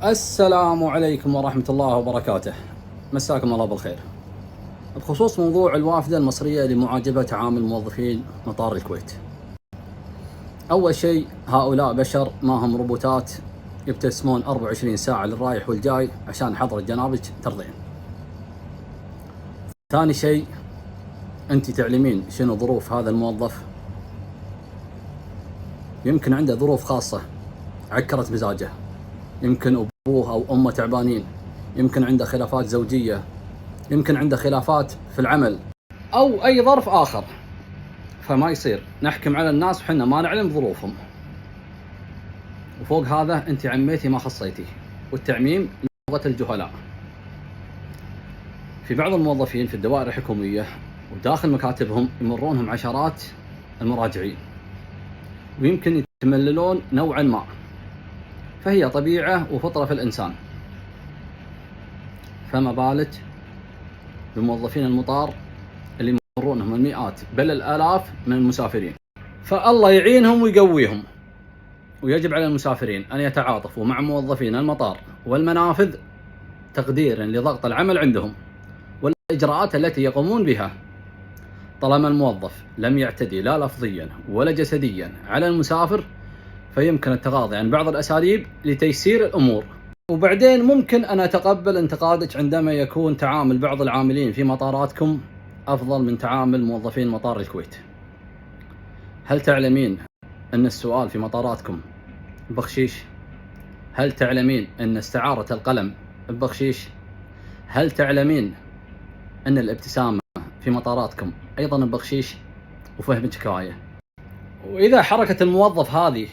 السلام عليكم ورحمة الله وبركاته. مساكم الله بالخير. بخصوص موضوع الوافدة المصرية لمعاجبة تعامل موظفين مطار الكويت. أول شيء، هؤلاء بشر ما هم روبوتات يبتسمون 24 ساعة للرايح والجاي عشان حضرة جنابك ترضين. ثاني شيء، أنت تعلمين شنو ظروف هذا الموظف. يمكن عنده ظروف خاصة عكرت مزاجه، يمكن أبوه أو أمه تعبانين، يمكن عنده خلافات زوجية، يمكن عنده خلافات في العمل أو أي ظرف آخر. فما يصير نحكم على الناس وحنا ما نعلم ظروفهم. وفوق هذا أنت عميتي ما خصيتي، والتعميم لغة الجهلاء. في بعض الموظفين في الدوائر الحكومية وداخل مكاتبهم يمرونهم عشرات المراجعين، ويمكن يتمللون نوعا ما، فهي طبيعة وفطرة في الإنسان. فما بالك بموظفين المطار اللي يمرونهم المئات بل الآلاف من المسافرين. فالله يعينهم ويقويهم. ويجب على المسافرين أن يتعاطفوا مع موظفين المطار والمنافذ تقديرا لضغط العمل عندهم والإجراءات التي يقومون بها. طالما الموظف لم يعتدي لا لفظيا ولا جسديا على المسافر، فيمكن التغاضي عن بعض الأساليب لتيسير الأمور. وبعدين ممكن أن أتقبل انتقادك عندما يكون تعامل بعض العاملين في مطاراتكم أفضل من تعامل موظفين مطار الكويت. هل تعلمين أن السؤال في مطاراتكم ببخشيش؟ هل تعلمين أن استعارة القلم ببخشيش؟ هل تعلمين أن الابتسامة في مطاراتكم أيضا ببخشيش؟ وفهمك كفاية. وإذا حركة الموظف هذه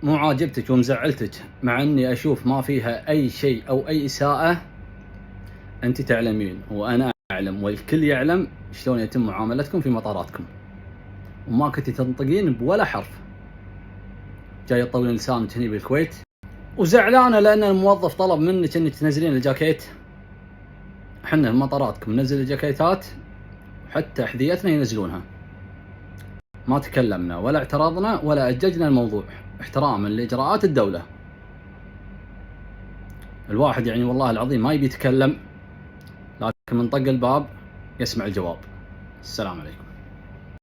مو عاجبتك ومزعلتك، مع أني أشوف ما فيها أي شيء أو أي إساءة، أنت تعلمين وأنا أعلم والكل يعلم شلون يتم معاملتكم في مطاراتكم، وما كنت تنطقين بولا حرف. جاي تطولين لسانك هني بالكويت وزعلانة لأن الموظف طلب منك أنك تنزلين الجاكيت. حنا في مطاراتكم ننزل الجاكيتات، وحتى أحذيتنا ينزلونها. ما تكلمنا ولا اعترضنا ولا أججنا الموضوع احتراما لإجراءات الدولة. الواحد يعني والله العظيم ما يبي يتكلم، لكن من طق الباب يسمع الجواب. السلام عليكم.